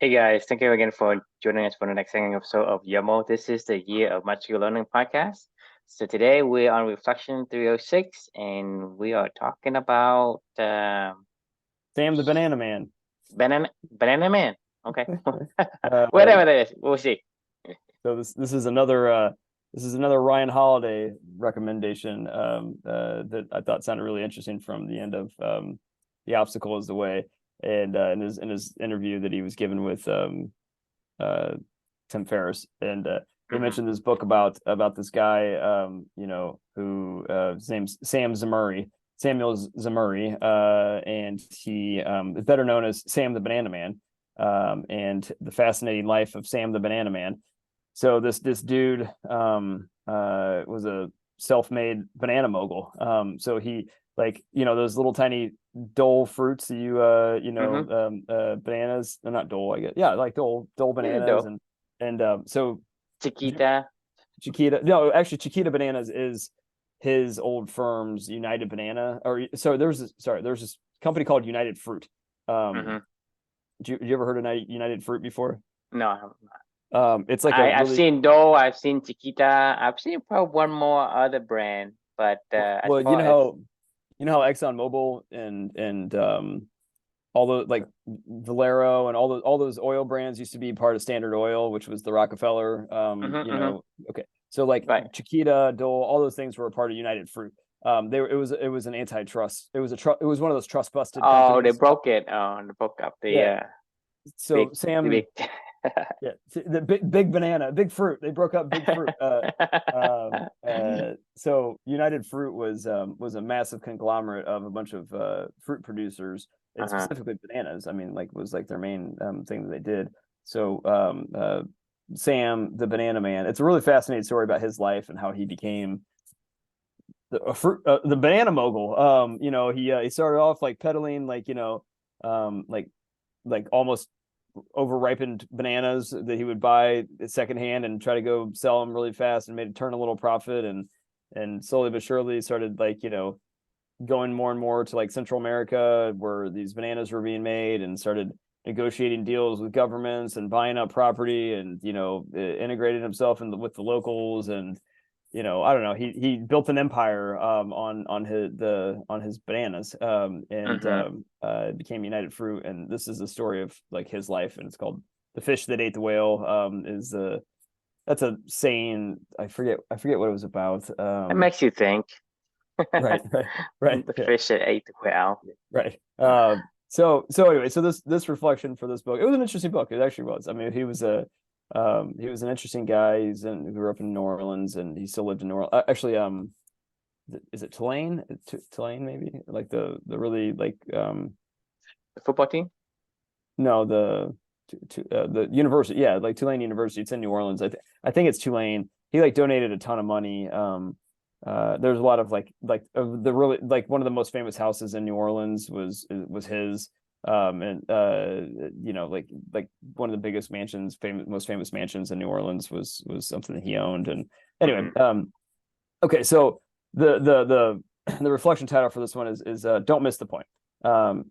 Hey guys, thank you again for joining us for the next second episode of YOMO. This is the Year of Magical Learning podcast. So today we're on Reflection 306 and we are talking about Sam the Banana Man. Banana Man. Okay. Uh, Whatever that is, we'll see. so this is another Ryan Holiday recommendation that I thought sounded really interesting from the end of The Obstacle is the Way, and in his interview that he was given with uh, Tim Ferriss, and he Hmm. mentioned this book about this guy, who his name's Sam Zamuri, Samuel Zamuri, and he is better known as Sam the Banana Man, and the fascinating life of Sam the Banana Man. So this dude was a self-made banana mogul. So he, like, those little tiny dole fruits that Hmm. bananas. They're not dole, I guess. Yeah, like dole Yeah, bananas, though. and Chiquita. Chiquita. No, actually, Chiquita Bananas is his old firm's United Banana. Or so there's this company called United Fruit. Hmm. Um, you ever heard of United Fruit before? No, I haven't. It's like a I've really seen Doe, I've seen Chiquita, I've seen probably one more other brand, but as well, far as you know how ExxonMobil and all the, like, Valero and all those oil brands used to be part of Standard Oil, which was the Rockefeller. hmm. Hmm. Okay, so like Right. Chiquita, Dole, all those things were a part of United Fruit. It was an antitrust. It was one of those trust busted Oh, they companies. broke it. Oh, they broke up Yeah. big So the big. Sam, yeah, the big banana, big fruit. They broke up big fruit. So United Fruit was a massive conglomerate of a bunch of fruit producers, and Uh-huh. specifically bananas. I mean, like, was like their main thing that they did. So Sam the Banana Man. It's a really fascinating story about his life and how he became the banana mogul. He started off like peddling, like, like almost overripened bananas that he would buy secondhand and try to go sell them really fast, and made turn a little profit, and slowly but surely started, like, going more and more to, like, Central America, where these bananas were being made, and started negotiating deals with governments and buying up property, and integrating himself with the locals. And I don't know, he built an empire on his bananas, and Mm-hmm. became United Fruit. And this is the story of, like, his life, and it's called "The Fish That Ate the Whale." Is That's a saying. I forget what it was about. It makes you think. Right, right, right, The yeah, fish that ate the whale. right. So anyway, so this reflection for this book, it was an interesting book. It actually was. I mean, he was an interesting guy. He grew up in New Orleans, and he still lived in New Orleans. Actually, is it Tulane? Tulane, maybe, like the really, like, The football team. no, the university. Yeah, like Tulane University. It's in New Orleans. I think it's Tulane. He, like, donated a ton of money. There's a lot of, like of the really, like, one of the most famous houses in New Orleans was his. And like one of the biggest mansions, most famous mansions in New Orleans was something that he owned. And anyway, Mm-hmm. okay, so the the reflection title for this one is "Don't Miss the Point."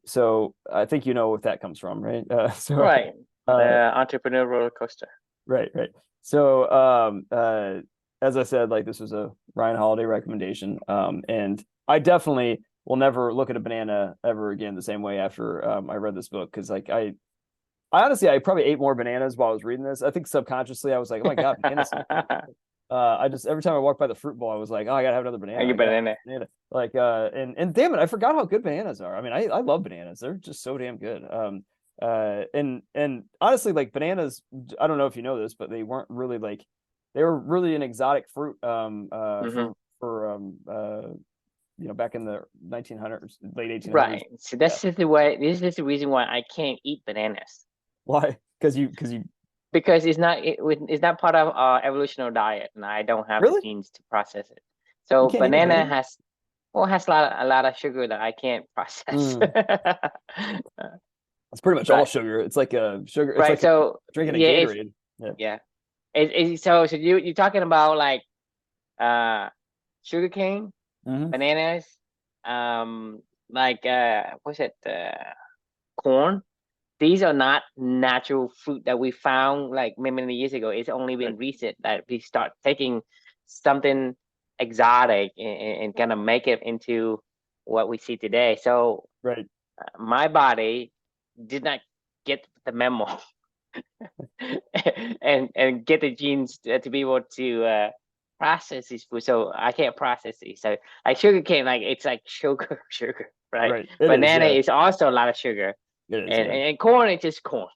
So I think you know what that comes from, right? Right. Uh, The entrepreneur roller coaster. right, right. So as I said, like, this was a Ryan Holiday recommendation, and I definitely will never look at a banana ever again the same way after I read this book, because, like, I honestly, I probably ate more bananas while I was reading this. I think subconsciously I was like, oh my god, bananas so good. I just, every time I walked by the fruit bowl, I was like, oh, I gotta have another banana. I I get gotta have banana. another banana. Like, and damn it, I forgot how good bananas are. I mean, I love bananas. They're just so damn good. And honestly, like, bananas, I don't know if you know this, but they were really an exotic fruit, Mm-hmm. for back in the 1900s, late 1800s. Right. So Yeah. this is the reason why I can't eat bananas Why? Because you because it's not part of our evolutionary diet, and I don't have the really, genes to process it. you So can't eat a banana banana? has well has a lot of sugar that I can't process. Mm. It's pretty much all Right. sugar. It's like a sugar. It's Right. like So drinking a yeah, it's Gatorade. Yeah. yeah. So you're talking about like uh sugarcane, Hmm. bananas, like what's it corn. these are not natural fruit that we found like many years ago. It's only been recent that we start taking something exotic and kind of make it into what we see today. So Right. my body did not get the memo and get the genes to be able to process these food. So I can't process these. So like sugar cane, like it's like sugar, right? Right. It is, Banana yeah. is also a lot of sugar. It is, And, yeah. and corn is just corn.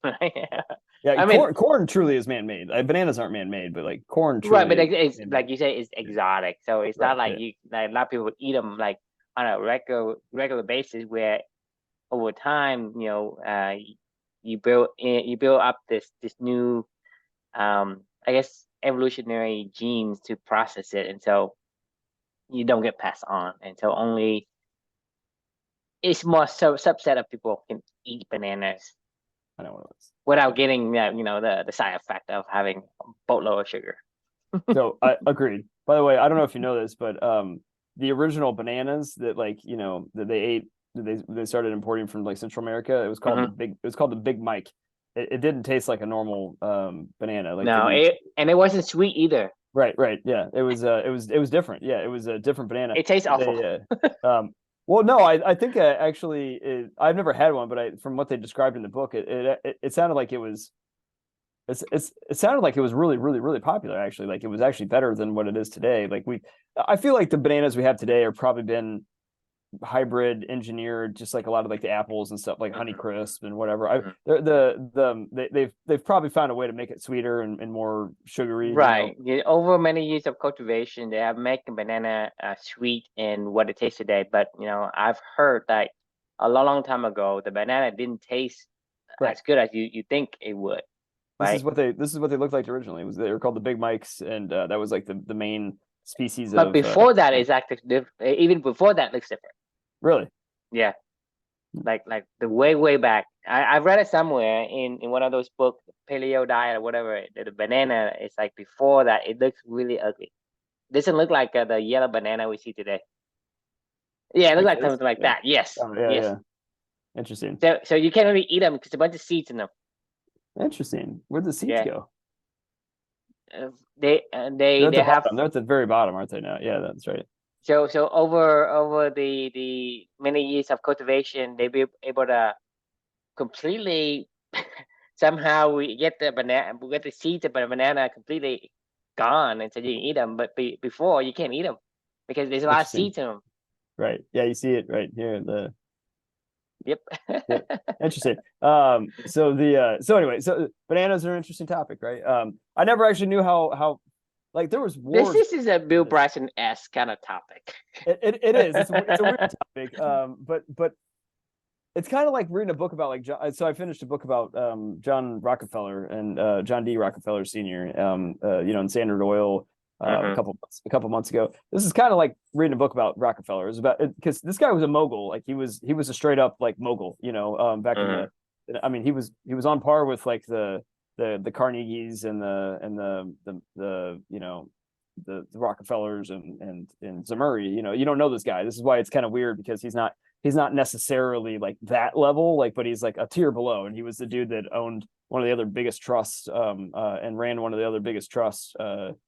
Yeah, I mean, corn truly is man-made. Bananas aren't man-made, but like corn right, but truly is it's man-made. like you say, it's exotic. So it's not Right. like Yeah. you like a lot of people eat them like on a regular basis. Where over time, you build up this new, I guess, evolutionary genes to process it, and so you don't get passed on, and so only it's more subset of people can eat bananas I know what it is. without getting the side effect of having a boatload of sugar. So I agreed. By the way, I don't know if you know this, but the original bananas that that they ate, that they started importing from like Central America, it was called the Big Mike. It didn't taste like a normal banana. Like No, it wasn't sweet either. right, yeah. It was different. Yeah, it was a different banana. It tastes awful. Well, no, I think actually I've never had one, but from what they described in the book, it sounded like it was it sounded like it was really, really, really popular, actually. Like it was actually better than what it is today. I feel like the bananas we have today are probably been hybrid engineered, just like a lot of like the apples and stuff, like Honeycrisp and whatever. They've probably found a way to make it sweeter and more sugary. Right. Over many years of cultivation, they have made banana sweet and what it tastes today. But I've heard that a long time ago, the banana didn't taste as good as you think it would. This is what they looked like originally. They were called the Big Mikes, and that was like the main species. But before that, is actually even before that looks different. Really? Yeah. Like the way back. I've read it somewhere in one of those books, Paleo Diet or whatever. The banana is like before that. It looks really ugly. Doesn't look like the yellow banana we see today. Yeah, it looks like something like that. Yes. Yes. Yeah. Interesting. So you can't really eat them because a bunch of seeds in them. Interesting. Where'd the seeds go? They have they're at the very bottom, aren't they now? Yeah, that's right. So over the many years of cultivation, they be able to completely somehow we get the seeds of the banana completely gone, and so you can eat them. But before you can't eat them because there's a lot of seeds in them. Right. Yeah, you see it right here. Yep. Interesting. So anyway, so bananas are an interesting topic, right? I never actually knew how like there was wars. This is a Bill Bryson-esque kind of topic. It is. It's a weird topic. But it's kind of like reading a book about like John. So I finished a book about John Rockefeller and John D. Rockefeller Sr. In Standard Oil a couple months ago. This is kind of like reading a book about Rockefeller. It's about because this guy was a mogul. Like he was a straight up like mogul. Back in the. I mean, he was on par with like the Carnegies and the Rockefellers and Zemurray. You don't know this guy. This is why it's kind of weird because he's not necessarily like that level, like, but he's like a tier below. And he was the dude that owned one of the other biggest trusts and ran one of the other biggest trusts in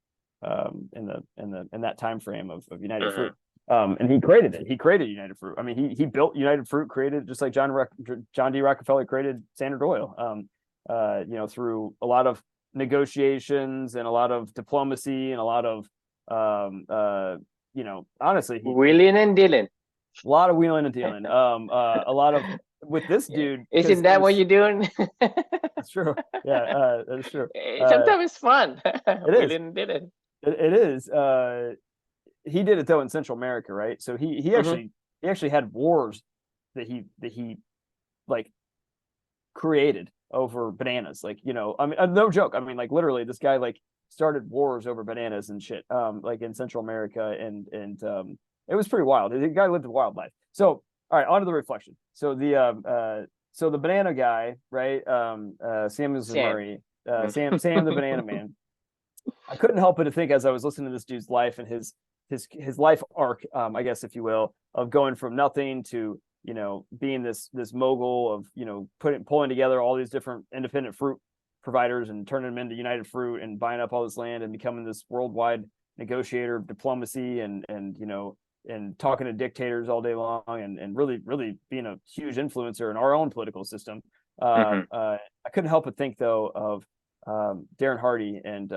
that time frame of United Fruit. And he created it. He created United Fruit. I mean, he built United Fruit, created just like John D. Rockefeller created Standard Oil. Through a lot of negotiations and a lot of diplomacy and a lot of honestly, wheeling and dealing. A lot of wheeling and dealing. A lot of with this dude. Isn't that what you're doing? That's true. Yeah, that's true. Sometimes it's fun. It is. Wheeling and dealing. It is. He did it though in Central America, right? So he actually had wars that he like created over bananas. Like, I mean, no joke. I mean, like literally this guy like started wars over bananas and shit. Like in Central America and it was pretty wild. The guy lived a wild life. So, all right, on to the reflection. So the banana guy, right? Samuel Zemurray, Sam the Banana Man. I couldn't help but to think as I was listening to this dude's life and his life arc, I guess, if you will, of going from nothing to you know, being this mogul of, you know, pulling together all these different independent fruit providers and turning them into United Fruit and buying up all this land and becoming this worldwide negotiator of diplomacy and you know, and talking to dictators all day long and really being a huge influencer in our own political system. I couldn't help but think though of Darren Hardy and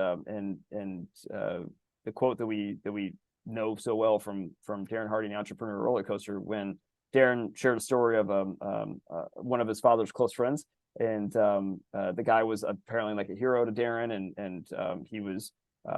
the quote that we know so well from Darren Hardy and the Entrepreneur Roller Coaster, when Darren shared a story of one of his father's close friends, and the guy was apparently like a hero to Darren, and he was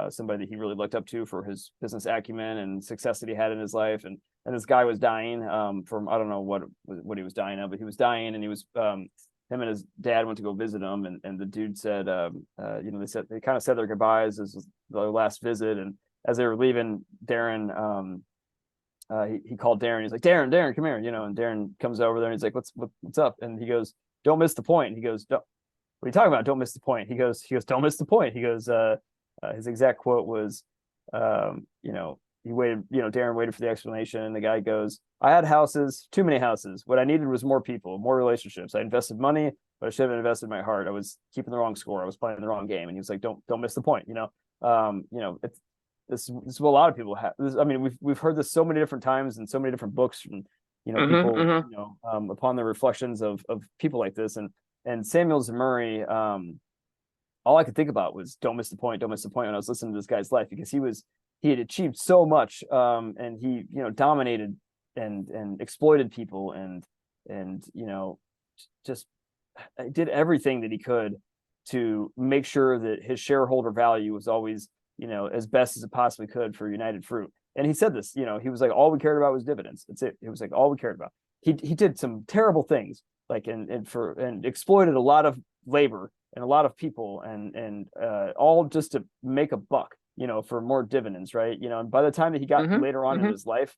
somebody that he really looked up to for his business acumen and success that he had in his life, and this guy was dying from, I don't know what he was dying of, but he was dying, and he was him and his dad went to go visit him, and the dude said, you know, they kind of said their goodbyes as their last visit, and as they were leaving, Darren, he called Darren. He's like, Darren, come here, you know. And Darren comes over there and he's like, what's up? And he goes, don't miss the point. He goes, what are you talking about? Don't miss the point. He goes, don't miss the point. He goes, his exact quote was, you know, he waited, you know, Darren waited for the explanation, and the guy goes, I had houses, too many houses. What I needed was more people, more relationships. I invested money, but I should have invested my heart. I was keeping the wrong score. I was playing the wrong game. And he was like, don't miss the point. You know, it's, this is what a lot of people have. I mean, we've heard this so many different times in so many different books from, you know, people, you know, upon the reflections of people like this, and Samuel Zemurray. All I could think about was don't miss the point when I was listening to this guy's life, because he had achieved so much, and he, you know, dominated and exploited people and you know, just did everything that he could to make sure that his shareholder value was always, you know, as best as it possibly could for United Fruit. And he said this, you know, he was like, all we cared about was dividends. That's it. It was like all we cared about. He did some terrible things, like and exploited a lot of labor and a lot of people, and all just to make a buck, you know, for more dividends, right? You know, and by the time that he got later on in his life,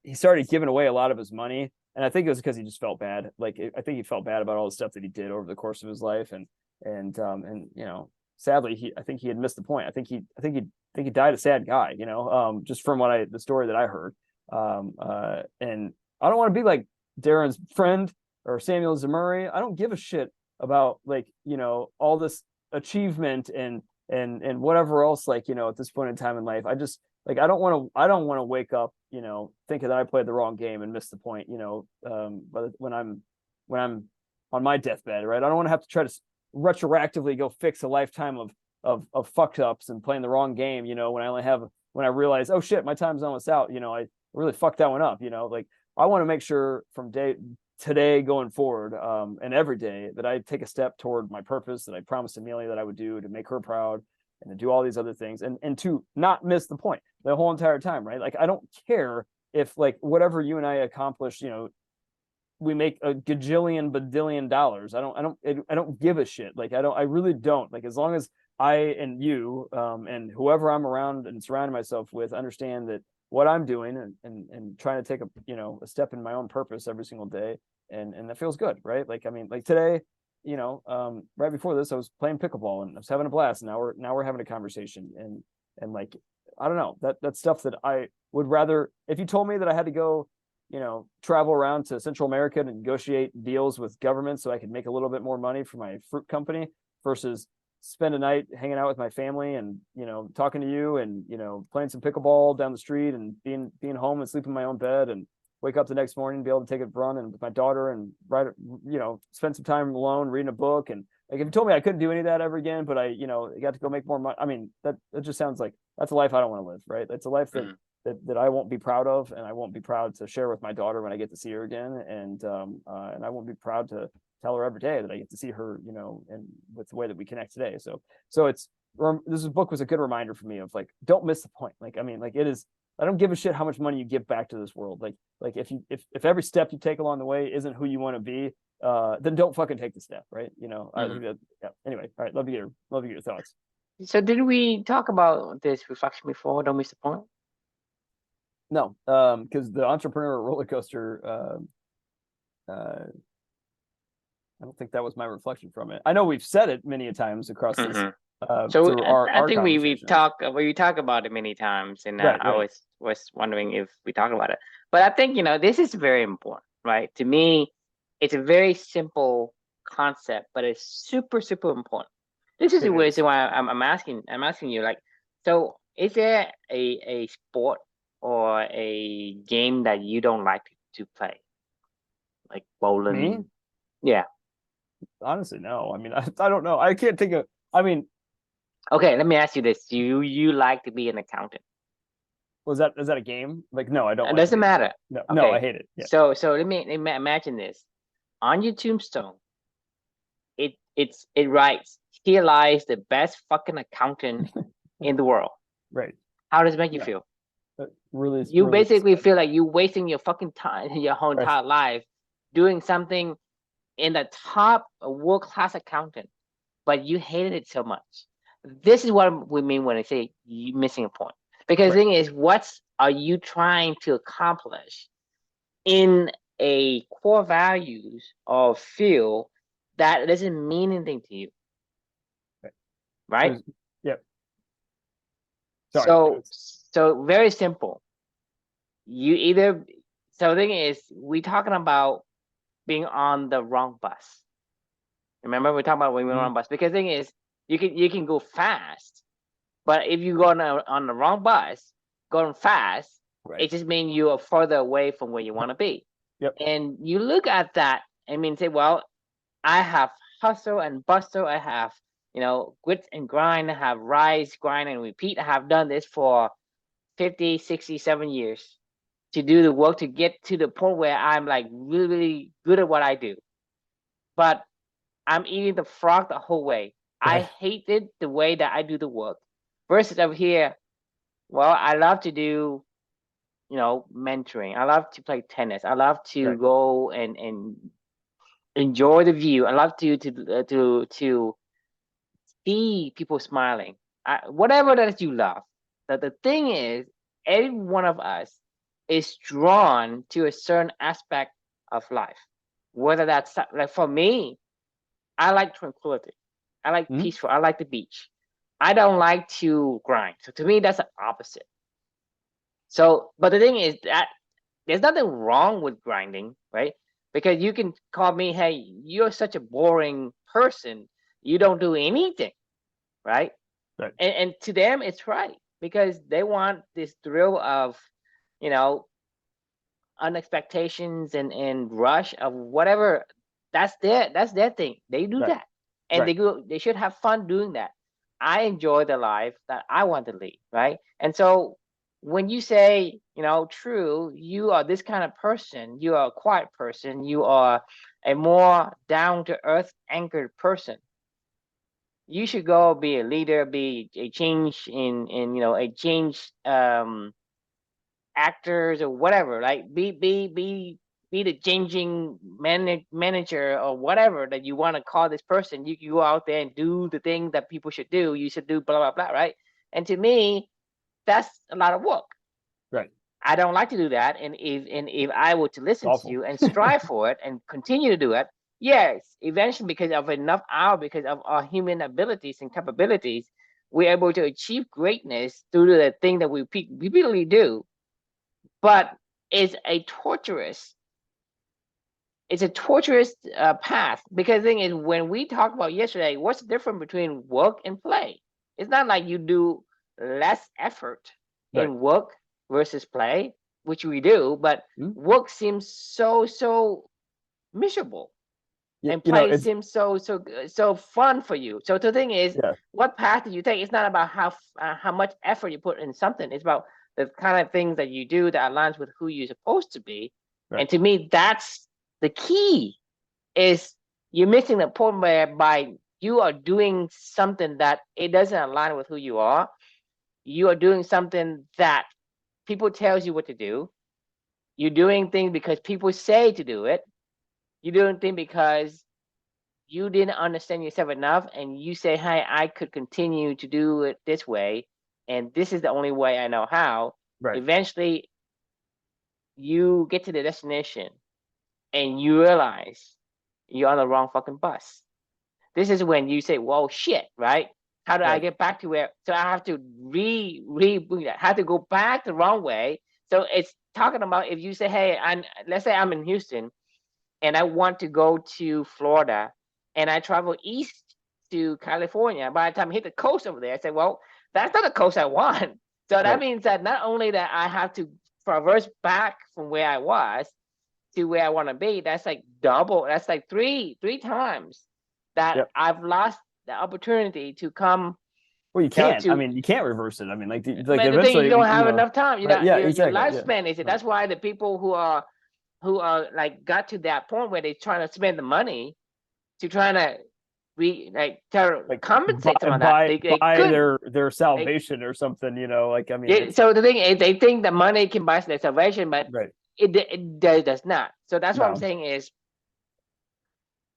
he started giving away a lot of his money. And I think it was because he just felt bad. Like, I think he felt bad about all the stuff that he did over the course of his life. And you know, sadly, I think he had missed the point. I think he died a sad guy, you know, just from the story that I heard. And I don't want to be like Darren's friend or Samuel Zemurray. I don't give a shit about, like, you know, all this achievement and whatever else, like, you know, at this point in time in life. I just, like, I don't want to wake up, you know, thinking that I played the wrong game and missed the point, you know, but when I'm on my deathbed, right? I don't want to have to try to retroactively go fix a lifetime of fucked ups and playing the wrong game, you know, when I realize, oh shit, my time's almost out, you know, I really fucked that one up, you know. Like, I want to make sure from today going forward, and every day, that I take a step toward my purpose that I promised Amelia that I would do, to make her proud and to do all these other things, and to not miss the point the whole entire time, right? Like, I don't care if, like, whatever you and I accomplish, you know, we make a gajillion badillion dollars. I don't give a shit. Like, I really don't. Like, as long as I and you and whoever I'm around and surrounding myself with understand that what I'm doing and trying to take a step in my own purpose every single day, and that feels good, right? Like, I mean, like today, you know, right before this, I was playing pickleball and I was having a blast. And now we're having a conversation, and like, I don't know, that's stuff that I would rather, if you told me that I had to go, you know, travel around to Central America to negotiate deals with governments so I could make a little bit more money for my fruit company, versus spend a night hanging out with my family and, you know, talking to you and, you know, playing some pickleball down the street and being home and sleep in my own bed and wake up the next morning, be able to take a run and with my daughter and you know, spend some time alone reading a book. And like, if you told me I couldn't do any of that ever again, but I, you know, got to go make more money, I mean, that just sounds like that's a life I don't want to live, right? That's a life that I won't be proud of, and I won't be proud to share with my daughter when I get to see her again, and I won't be proud to tell her every day that I get to see her, you know, and with the way that we connect today. So it's, this book was a good reminder for me of, like, don't miss the point. Like, I mean, like, it is, I don't give a shit how much money you give back to this world. Like if every step you take along the way isn't who you want to be, then don't fucking take the step, right? You know, I think that, yeah. Anyway, all right, love to get your thoughts. So did we talk about this reflection before? Don't miss the point. No, because the Entrepreneur Roller Coaster, I don't think that was my reflection from it. I know we've said it many a times across this So through I our think we conversations. talk about it many times, and Right, I right. was wondering if we talk about it. But I think this is very important, right? To me, it's a very simple concept, but it's super important. This is It the reason is. why I'm asking you, like, so is there a sport or a game that you don't like to play, like Me? bowling? Yeah. Honestly, no. I mean, I don't know. I can't think of. I mean, Okay, let me ask you this: Do you like to be an accountant? was that is that a game? Like, no, I don't It like to doesn't be an matter. accountant. No, no, I Okay, hate it. Yeah. so let me imagine this. On your tombstone, it writes, "Here lies the best fucking accountant in the world." Right. How does it make you No, feel? that really, You really basically sad. feel like you're wasting your fucking time, your whole Right. entire life, doing something in the top world class accountant, but you hated it so much. This is what we mean when I say you missing a point. Because the Right. thing is, what are you trying to accomplish in a core values or feel that doesn't mean anything to you, Right. right? There's. Yep. Sorry. So very simple. You either so the thing is we talking about being on the wrong bus. Remember we talking about when we're Mhm. on bus because the thing is you can go fast, but if you go on the wrong bus, going fast, Right. it just means you are further away from where you want to be. Yep. And you look at that and mean say, well, I have hustle and bustle. I have, grit and grind. I have rise, grind, and repeat. I have done this for 50, 67 years to do the work to get to the point where I'm like really, really good at what I do. But I'm eating the frog the whole way. I Right. hated the way that I do the work. Versus over here, well, I love to do, mentoring. I love to play tennis. I love to Right. go and enjoy the view. I love to see people smiling. Whatever that you love. That the thing is, every one of us is drawn to a certain aspect of life. Whether that's like for me, I like tranquility. I like Mhm. peaceful. I like the beach. I don't like to grind. So to me, that's the opposite. So, but the thing is that there's nothing wrong with grinding, right? Because you can call me, hey, you're such a boring person. You don't do anything, right? Right. And to them, it's right because they want this thrill of, you know, unexpectations and rush of whatever. That's their thing. They do Right. that, and Right. they should have fun doing that. I enjoy the life that I want to lead, right? And so when you say, true, you are this kind of person, you are a quiet person, you are a more down to earth anchored person, you should go be a leader, be a change in a change actors or whatever, like be the changing manager or whatever that you want to call this person. You go out there and do the thing that people should do. You should do blah blah blah, right? And to me, that's a lot of work. Right. I don't like to do that. And if I were to It's listen to awful. you and strive for it and continue to do it, yes, eventually because of enough hour, because of our human abilities and capabilities, we're able to achieve greatness through the thing that we repeatedly do. But it's a torturous path because the thing is when we talked about yesterday, what's the difference between work and play? It's not like you do less effort Right. in work versus play, which we do, but Mhm. work seems so miserable and play It's. seems so fun for you. So the thing is, Yeah. what path do you take? It's not about how much effort you put in something. It's about the kind of things that you do that aligns with who you're supposed to be. Right. And to me, that's the key. Is you're missing the point whereby you are doing something that it doesn't align with who you are. You are doing something that people tells you what to do. You're doing things because people say to do it. You're doing things because you didn't understand yourself enough and you say, hey, I could continue to do it this way, and this is the only way I know how. Right. Eventually, you get to the destination and you realize you're on the wrong fucking bus. This is when you say, whoa, shit, right? How do I Right. get back to where? So I have to have to go back the wrong way. So it's talking about if you say, hey, let's say I'm in Houston and I want to go to Florida and I travel east to California. By the time I hit the coast over there, I say, well, that's not the coast I want. So that Right. means that not only that I have to traverse back from where I was to where I want to be, that's like double, that's like three times that Yep. I've lost the opportunity to come, Well, you you know, can't. I to mean, you can't reverse it. I mean, like, like but the thing is, you eventually, don't have enough time. You right? know, Yeah, your exactly. Yeah. lifespan is it. Right. That's why the people who are like got to that point where they're trying to spend the money to trying to Like compensate some of that. buy They buy could. their They, salvation or something. Like, I mean, yeah, it's so the thing is, they think that money can buy their salvation, but right. it does not. So that's what I'm No. saying is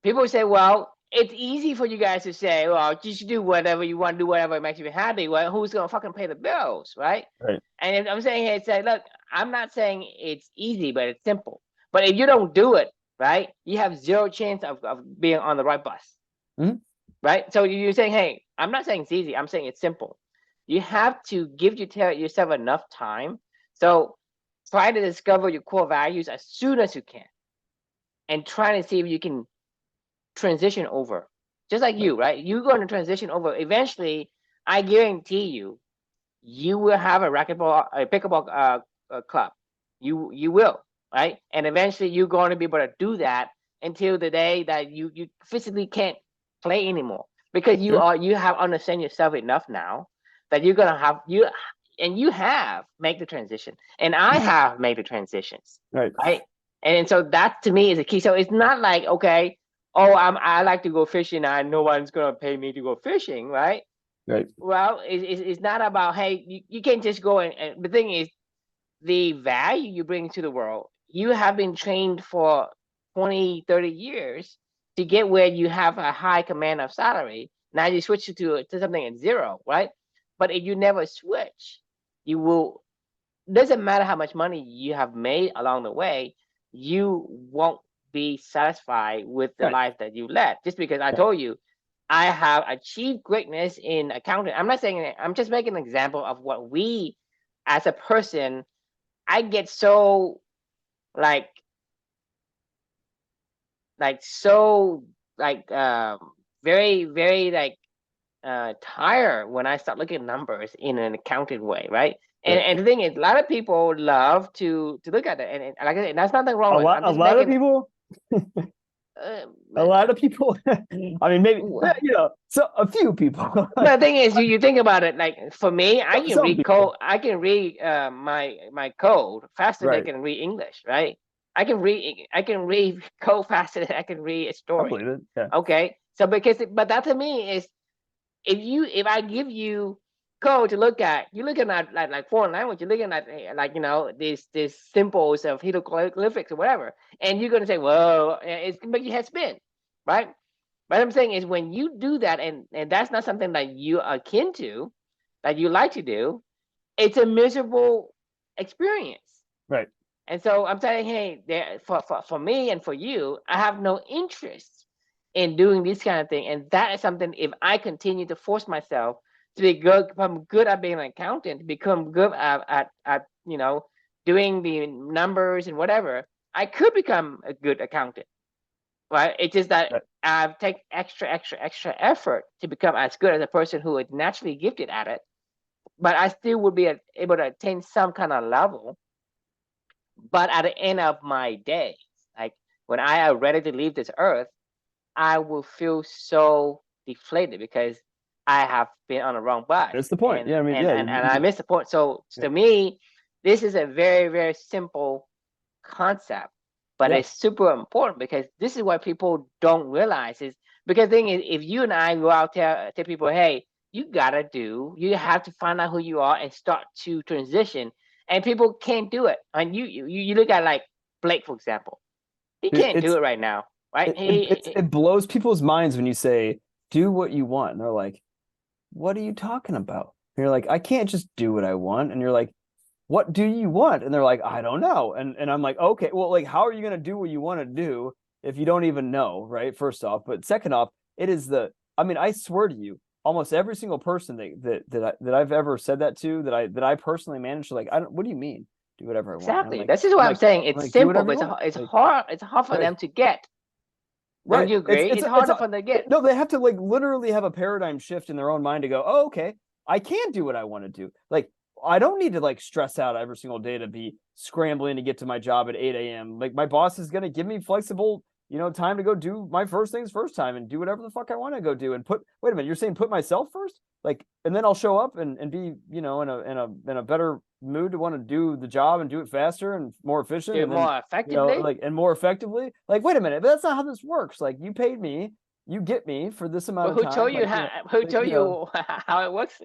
people say, well, it's easy for you guys to say, well, you should do whatever you want, do whatever makes you happy. Well, who's gonna fucking pay the bills, right? Right. And I'm saying here, say, look, I'm not saying it's easy, but it's simple. But if you don't do it, right, you have zero chance of being on the right bus, Mhm. right? So you're saying, hey, I'm not saying it's easy. I'm saying it's simple. You have to give yourself enough time. So try to discover your core values as soon as you can, and try to see if you can transition over. Just like Right. you, right? You're going to transition over. Eventually, I guarantee you, you will have a pickleball club. You will, right? And eventually, you're going to be able to do that until the day that you physically can't play anymore, because Sure. you have understand yourself enough now that you're gonna have you have make the transition, and I have made the transitions, Right. right? And so that to me is a key. So it's not like, okay, oh, I like to go fishing and no one's gonna pay me to go fishing, right? Right. Well, it's not about, hey, you can't just go and the thing is, the value you bring to the world, you have been trained for 20, 30 years to get where you have a high command of salary. Now you switch it to something at zero, right? But if you never switch, you will, doesn't matter how much money you have made along the way, you won't be satisfied with the Right. life that you led. Just because I Right. told you I have achieved greatness in accounting. I'm not saying it, I'm just making an example of what we as a person, I get so like so like very very like tired when I start looking at numbers in an accounting way, right? Right. And the thing is, a lot of people love to look at it, and like I said, that's nothing wrong A with it. lot. I'm A just lot of making people. uh, A lot of people. I mean, maybe so a few people. but the thing is, you think about it, like for me, I can Some read people. code. I can read my code faster than I Right. can read English, right? I can read code faster than I can read a I story. believe it. Yeah. Okay, so but that to me is, if I give you code to look at, you're looking at like foreign language, you're looking at like these symbols of hieroglyphics or whatever, and you're gonna say, "Whoa," it's gonna make your head spin, right? What I'm saying is, when you do that, and that's not something that you are akin to, that you like to do, it's a miserable experience. Right. And so I'm saying, hey, there for me and for you, I have no interest in doing this kind of thing. And that is something, if I continue to force myself to be good, become good at being an accountant, to become good at doing the numbers and whatever, I could become a good accountant. Right? It's just that Right. I've taken extra effort to become as good as a person who is naturally gifted at it. But I still would be able to attain some kind of level. But at the end of my days, like when I am ready to leave this earth, I will feel so deflated because I have been on the wrong bus, That's the point. Yeah. I mean, yeah. and I missed the point. So Yeah. to me, this is a very, very simple concept, but Yeah. it's super important, because this is what people don't realize is, because the thing is, if you and I go out there tell people, hey, you have to find out who you are and start to transition, and people can't do it. And you look at like Blake, for example, he Dude, can't do it right now, right? it blows people's minds when you say do what you want, and they're like, "What are you talking about?" And you're like, "I can't just do what I want," and you're like, "What do you want?" And they're like, "I don't know," and I'm like, "Okay, well, like, how are you gonna do what you want to do if you don't even know, right?" First off, but second off, it is the. I mean, I swear to you, almost every single person that I've ever said that to, that I personally managed to, like, I don't, what do you mean? Do whatever I want. And I'm Exactly. like, This is what I'm saying. It's do simple, whatever but you want. it's Like, hard. It's hard for right. them to get. Don't Right. you agree? It's harder for them to get. No, they have to like literally have a paradigm shift in their own mind to go, oh, okay, I can do what I want to do. Like, I don't need to like stress out every single day to be scrambling to get to my job at 8 a.m. Like, my boss is gonna give me flexible, time to go do my first things first time and do whatever the fuck I want to go do. And wait a minute, you're saying put myself first? Like, and then I'll show up and be, in a better mood to want to do the job and do it faster and more efficient Do it and then, more effectively. like, and more effectively. Like, wait a minute, but that's not how this works. Like, you paid me, you get me for this amount But of who time. told you like, how? Who told you how it works?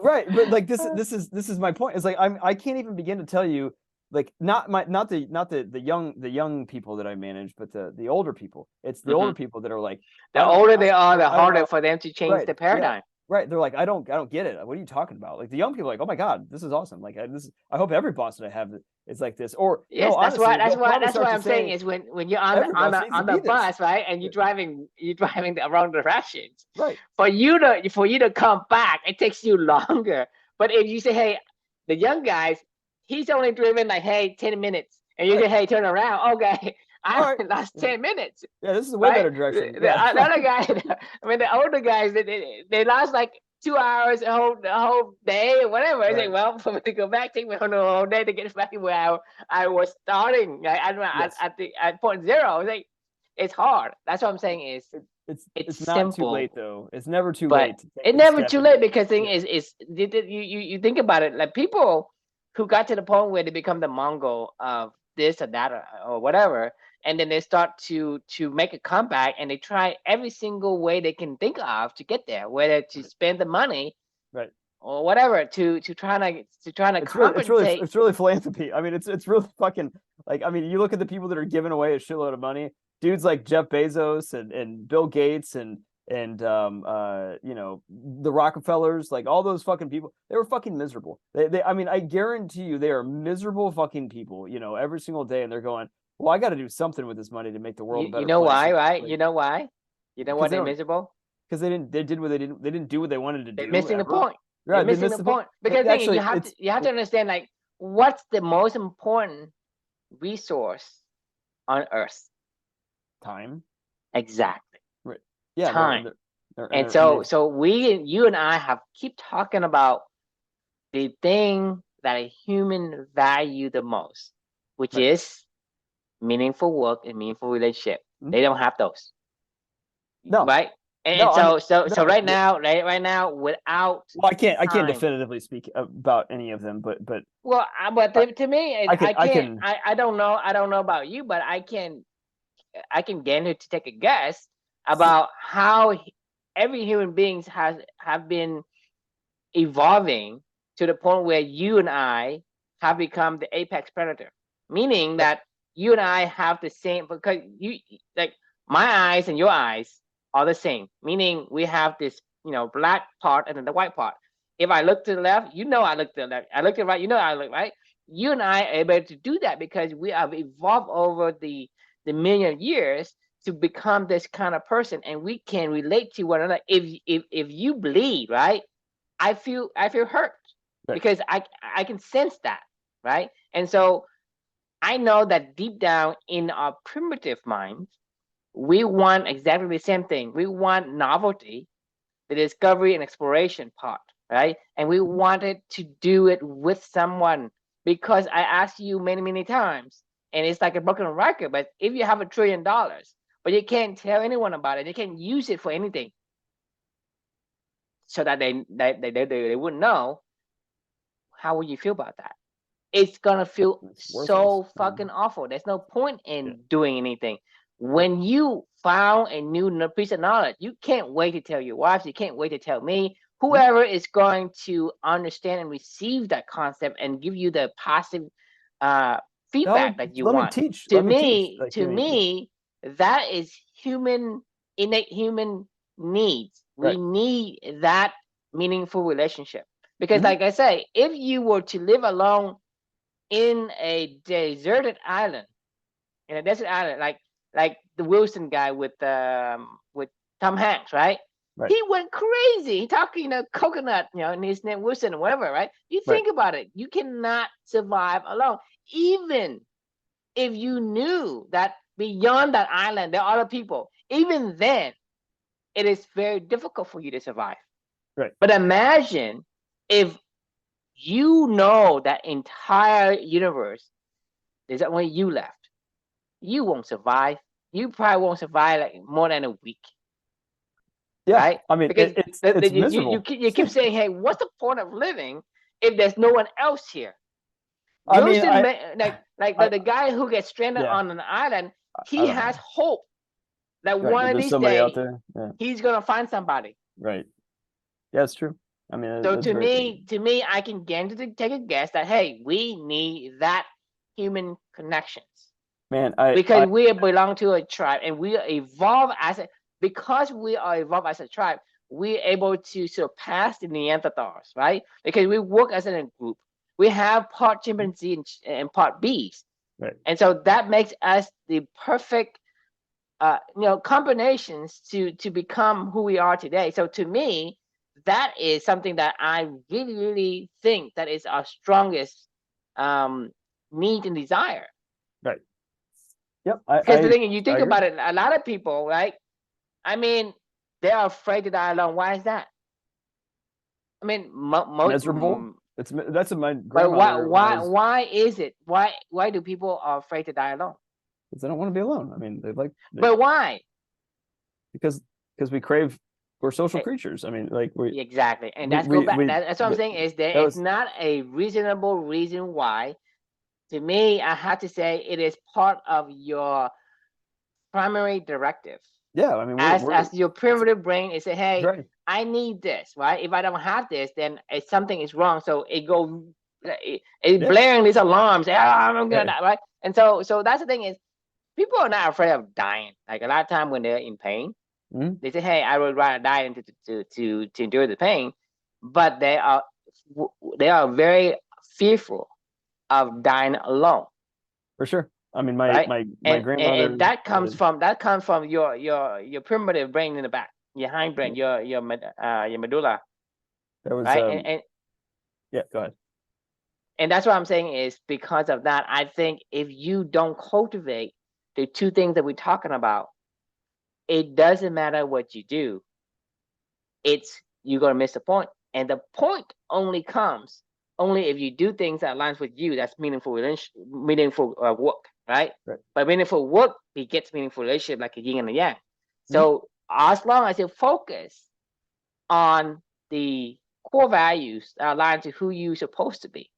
right? But like, this is my point. It's like, I can't even begin to tell you, like, not the young people that I manage, but the older people. It's the older people that are like, The older they are, the I don't harder know. for them to change Right, the yeah. paradigm. Right. They're like, I don't get it. What are you talking about? Like, the young people are like, oh my God, this is awesome. Like, I hope every boss that I have is like this. Or Yes, no, that's honestly, why they'll start to I'm saying say, is when you're on every boss needs to the be this. bus, right, and you're driving the wrong directions. Right. For you to come back, it takes you longer. But if you say, hey, the young guys, he's only driven like, hey, 10 minutes, and you say, hey, turn around. Okay, I lost 10 minutes. Yeah, this is a way better direction. The other guy, I mean, the older guys, they lost like 2 hours, the whole day or whatever. I say, well, for me to go back, take me on the whole day to get back where I was starting. At point zero. It's like, it's hard. That's what I'm saying is it's simple. not too late though. It's never too But late. it's never too late, because thing is you think about it, like people who got to the point where they become the Mongol of this or that or whatever, and then they start to make a comeback, and they try every single way they can think of to get there, whether to spend the money, right, or whatever, to trying to compensate. It's really philanthropy. I mean, it's really fucking, like, I mean, you look at the people that are giving away a shitload of money, dudes like Jeff Bezos and Bill Gates and the Rockefellers, like all those fucking people, they were fucking miserable. I mean, I guarantee you they are miserable fucking people, every single day, and they're going, well, I got to do something with this money to make the world a better place. You know why, right? Like, you know why? You know why they're miserable? Because they didn't do what they wanted to do. They're missing the point. Right, they're missing the point. Because actually, you have to understand, like, what's the most important resource on Earth? Time. Exactly. Right. Yeah. Time. And so you and I have keep talking about the thing that a human value the most, which is meaningful work and meaningful relationship. They don't have those. No. Right? And so right now, without, well, I can't definitively speak about any of them, but well, to me, I don't know about you, but I can get to take a guess about how every human beings have been evolving to the point where you and I have become the apex predator, meaning that you and I have the same, because you, like, my eyes and your eyes are the same, meaning we have this, black part and then the white part. If I look to the left, I look to the left. I look to the right, I look right. You and I are able to do that because we have evolved over the million years to become this kind of person, and we can relate to one another. If you bleed, right, I feel hurt, right, because I can sense that, right? And so I know that deep down in our primitive minds, we want exactly the same thing. We want novelty, the discovery and exploration part, right? And we wanted to do it with someone, because I asked you many, many times, and it's like a broken record, but if you have $1 trillion, but you can't tell anyone about it, you can't use it for anything, so that they wouldn't know, how would you feel about that? It's gonna feel so fucking awful. There's no point in doing anything. When you found a new piece of knowledge, you can't wait to tell your wife, you can't wait to tell me, whoever is going to understand and receive that concept and give you the positive feedback that you want. To me, that is innate human needs. We need that meaningful relationship. Because like I say, if you were to live alone in a deserted island, like the Wilson guy with Tom Hanks, right? Right. He went crazy. He talking, coconut, and his name Wilson or whatever, right? You Right. think about it. You cannot survive alone. Even if you knew that beyond that island there are other people, even then, it is very difficult for you to survive. Right. But imagine if you know that entire universe, there's only you left. You won't survive. You probably won't survive like more than a week. Yeah. Right? I mean, Because it's you miserable. you keep saying, hey, what's the point of living if there's no one else here? I mean, Wilson, I the guy who gets stranded yeah, on an island, I he don't has know. hope that Right. one That of there's these somebody out days there. Yeah. he's gonna find somebody. Right. Yeah, it's true. I mean, So that's very true. to me, I can take a guess that hey, we need that human connections Man, because we belong to a tribe and we evolve because we are evolved as a tribe. We're able to surpass the Neanderthals, right? Because we work as a group. We have part chimpanzee and part beast, right. and so that makes us the perfect, combinations to become who we are today. So to me, that is something that I really, really think that is our strongest need and desire. Right. Yep. Because the thing is, you I think agree. about it, a lot of people, right? I mean, they are afraid to die alone. Why is that? I mean, Miserable. That's what my but grandmother was. why is it? Why do people are afraid to die alone? Because they don't want to be alone. I mean, But why? because we're social creatures. I mean, like Exactly, and that's go back. That's what I'm saying is there that is was not a reasonable reason why. To me, I have to say it is part of your primary directive. yeah. I mean, As your primitive brain is say, hey, right. I need this, right? If I don't have this, then something is wrong. So it goes, it Yeah. blaring these alarms. I'm gonna Right. die, right? And so that's the thing is, people are not afraid of dying. Like a lot of time when they're in pain, Mhm. they say, hey, I would rather die than to endure the pain. But they are very fearful of dying alone, For sure. I mean, right? my grandmother And that comes was from your primitive brain in the back, your hindbrain, your medulla, that was right? yeah. Go ahead. And that's what I'm saying is because of that, I think if you don't cultivate the two things that we're talking about, it doesn't matter what you do. It's you're gonna miss the point, and the point only comes only if you do things that aligns with you. That's meaningful meaningful work, right? Right. But meaningful work begets meaningful relationship, like a yin and a yang. Mhm. So as long as you focus on the core values that align to who you're supposed to be,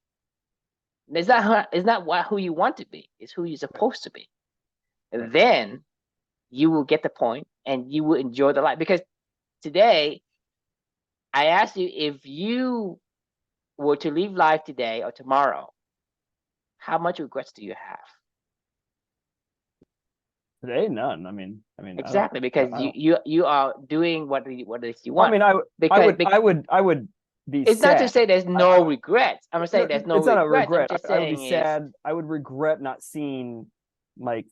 it's not who you want to be. It's who you're supposed to be. Right. Then you will get the point, and you will enjoy the life. Because today, I asked you if you were to leave life today or tomorrow, how much regrets do you have? Today, none. I mean, Exactly, because I don't. you are doing what it is you I want. mean, Because I would be it's not to sad. say there's no regrets. I'm gonna say No, there's no it's not a regrets. I'm regret. just I would be saying is sad. I would regret not seeing my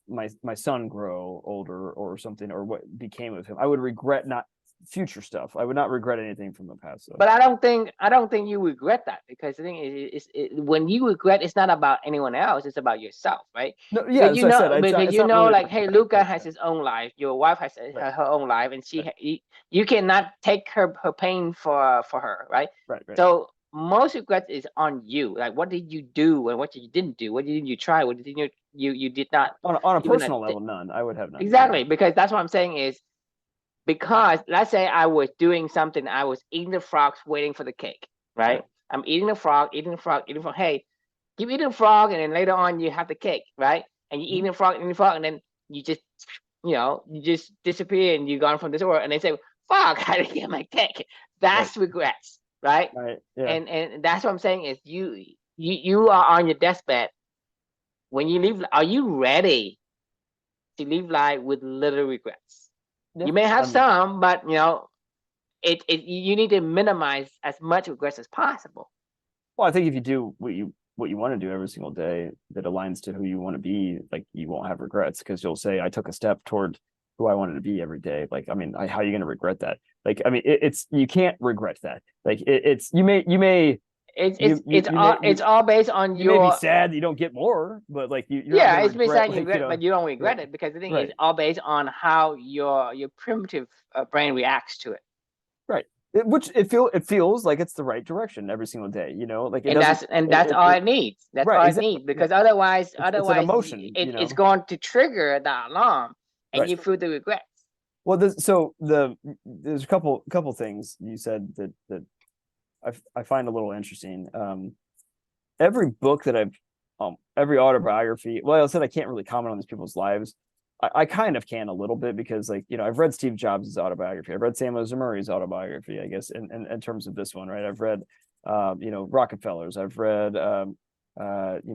son grow older or something, or what became of him. I would regret not future stuff. I would not regret anything from the past. So. but I don't think you regret that, because the thing is when you regret, it's not about anyone else, it's about yourself, right? No, yeah, as I said, Because it's not really like, hey, Luca has yeah. his own life, your wife has Right. her own life, and Right. you cannot take her pain for her, right? Right. So most regret is on you. Like, what did you do and what you didn't do? What did you try? What did you did not On a even personal level, none. I would have none. exactly, because that's what I'm saying is, because let's say I was doing something, I was eating the frogs, waiting for the cake, right? Right. I'm eating the frog, eating the frog, eating the frog. Hey, keep eating the frog, and then later on you have the cake, right? And you eating the frog, eating the frog, and then you just, you just disappear and you're gone from this world. And they say, "Fuck, I didn't get my cake." That's regrets, right? Right. Yeah. And that's what I'm saying is you are on your deathbed. When you leave, are you ready to leave life with little regrets? Yeah. You may have some, but you need to minimize as much regrets as possible. Well, I think if you do what you want to do every single day that aligns to who you want to be, like, you won't have regrets, because you'll say, I took a step toward who I wanted to be every day. Like, I mean, how are you going to regret that? Like, I mean, it's you can't regret that. Like, it's you may it's all based on you may be your sad that you don't get more, but like you're not yeah. going to It's based regret on you like, you regret, know, but you don't right, regret it because the thing is right, all based on how your primitive brain reacts to it. right. It feels like it's the right direction every single day, you know, like it And doesn't that's all it needs. That's right, all it exactly. needs Yeah. because otherwise It's an emotion, you it's know. going to trigger the alarm and Right. you feel the regrets. Well, there's a couple things you said that I find a little interesting. Every book that I've every autobiography, well, I said I can't really comment on these people's lives. I kind of can a little bit because, like, you know, I've read Steve Jobs' autobiography. I've read Sam Murray's autobiography, I guess, in terms of this one, right? I've read you know, Rockefeller's, I've read you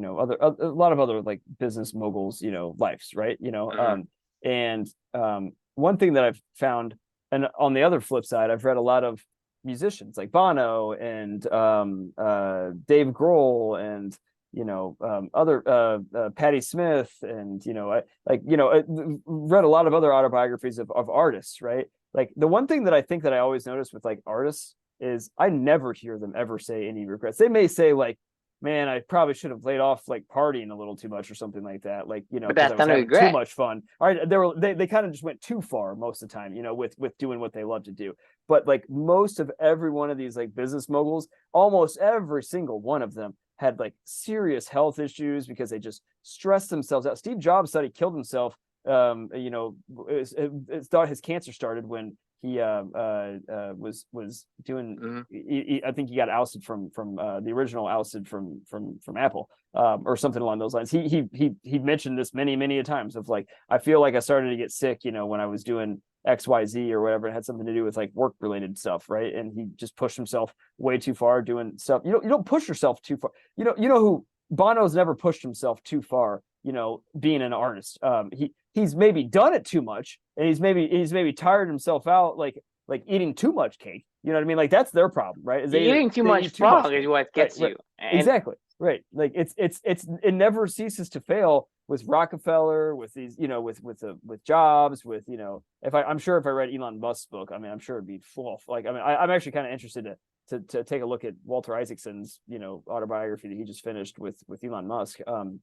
know, a lot of other like business moguls, you know, lives, right? You know, and one thing that I've found, and on the other flip side, I've read a lot of musicians like Bono and Dave Grohl and, you know, other Patti Smith, and, you know, I read a lot of other autobiographies of artists, right? Like the one thing that I think that I always notice with like artists is I never hear them ever say any regrets. They may say like, man, I probably should have laid off like partying a little too much or something like that. Like, you know, But because I that's was not a having too regret. much fun. All right, they kind of just went too far most of the time, you know, with doing what they love to do. But like most of every one of these like business moguls, almost every single one of them had like serious health issues because they just stressed themselves out. Steve Jobs said he killed himself. You know, it thought his cancer started when he was doing. I think he got ousted from the original ousted from Apple, or something along those lines. He mentioned this many a times of like, I feel like I started to get sick, you know, when I was doing XYZ or whatever. It had something to do with like work related stuff, right? And he just pushed himself way too far doing stuff. You don't push yourself too far. You know who Bono's never pushed himself too far, you know, being an artist. He's maybe done it too much, and he's maybe tired himself out, like eating too much cake. You know what I mean? Like that's their problem, right? Is Eating too they much eat too much frog is cake. what Right, gets right. you. And Exactly. Right. Like it never ceases to fail with Rockefeller, with these, you know, with Jobs, with, you know, I'm sure if I read Elon Musk's book, I mean, I'm sure it'd be full of like, I mean, I'm actually kind of interested to take a look at Walter Isaacson's, you know, autobiography that he just finished with Elon Musk. oh,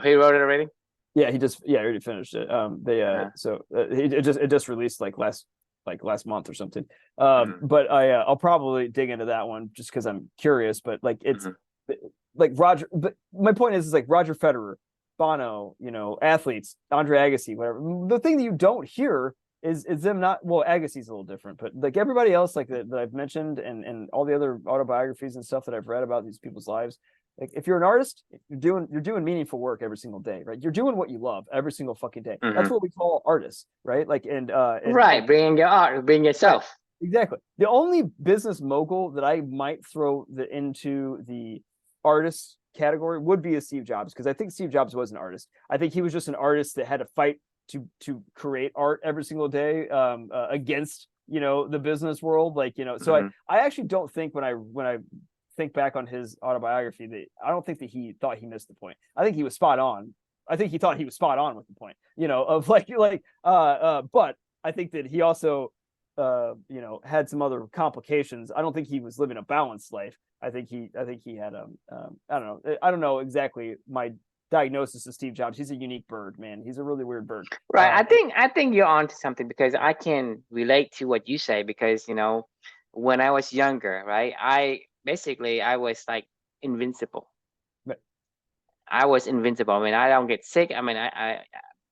he wrote it already. Yeah, he already finished it. It just released like last month or something. But I'll probably dig into that one just because I'm curious. But like it's like Roger. But my point is like Roger Federer, Bono, you know, athletes, Andre Agassi, whatever. The thing that you don't hear is them not, well, Agassi's a little different, but like everybody else like that I've mentioned, and all the other autobiographies and stuff that I've read about these people's lives. Like if you're an artist, you're doing meaningful work every single day, right? You're doing what you love every single fucking day. That's what we call artists, right? Like and Right, bringing your art, bring yourself. Right, exactly. The only business mogul that I might throw into the artist category would be a Steve Jobs, because I think Steve Jobs was an artist. I think he was just an artist that had to fight to create art every single day, against, you know, the business world, like, you know. So I actually don't think when I think back on his autobiography that I don't think that he thought he missed the point. I think he was spot on. I think he thought he was spot on with the point, you know, of but I think that he also you know, had some other complications. I don't think he was living a balanced life. I think he had I don't know exactly my diagnosis of Steve Jobs. He's a unique bird, man. He's a really weird bird. Right. I think you're onto something because I can relate to what you say because, you know, when I was younger, right, I was like invincible. Right. I was invincible. I mean, I don't get sick. I mean,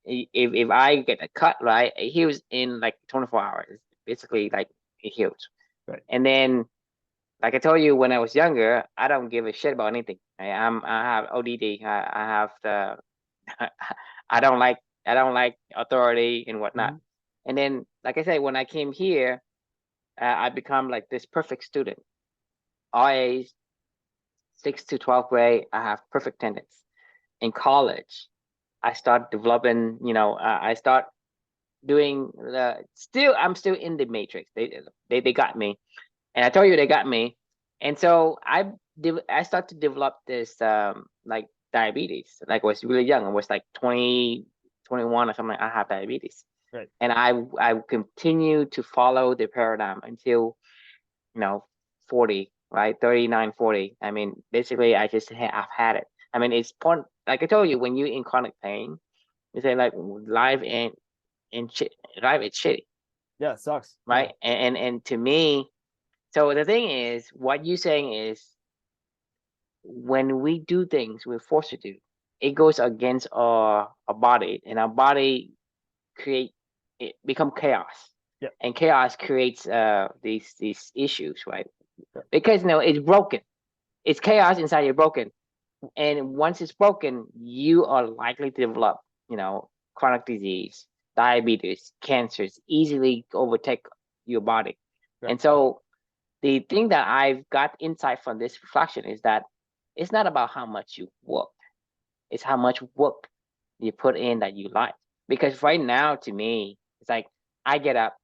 if I get a cut, right, it heals in like 24 hours. Basically, like it heals. Right. And then, like I told you, when I was younger, I don't give a shit about anything. I have ODD. I have the I don't like authority and whatnot. And then, like I said, when I came here, I become like this perfect student. Always 6th to 12th grade, I have perfect attendance. In college, I start developing. You know, I start doing the. Still, I'm still in the matrix. They got me, and I told you they got me, and so I start to develop this like diabetes. Like I was really young. I was like 20, 21 or something. I have diabetes. Right. And I continue to follow the paradigm until, 40, right? 39, 40. I mean, basically I've had it. I mean, it's point, like I told you, when you're in chronic pain, you say like life and shit, life is shitty, Yeah, it sucks. right? And to me, so the thing is, what you're saying is, when we do things we're forced to do, it goes against our body, and our body create it become chaos. Yeah. And chaos creates these issues, right? Yeah. Because it's broken. It's chaos inside, you're broken. And once it's broken, you are likely to develop, chronic disease, diabetes, cancers easily overtake your body. Right. And so the thing that I've got insight from this reflection is that it's not about how much you work, it's how much work you put in that you like. Because right now, to me, it's like I get up.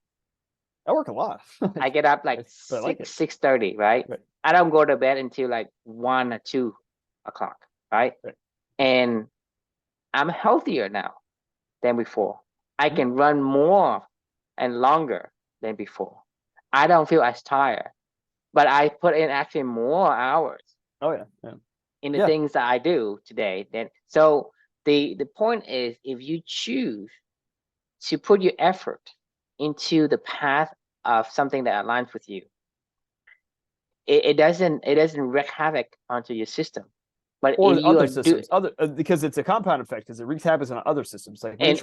I work a lot. I get up like but I like it. 6:30, right? Right. I don't go to bed until like 1 or 2 o'clock, right? Right. And I'm healthier now than before. I can run more and longer than before. I don't feel as tired, but I put in actually more hours Oh yeah. Yeah. in the Yeah. things that I do today. Then, so the point is, if you choose to put your effort into the path of something that aligns with you, it doesn't wreak havoc onto your system. But Or if you other are systems, because it's a compound effect, because it wreaks havoc on other systems. Like when and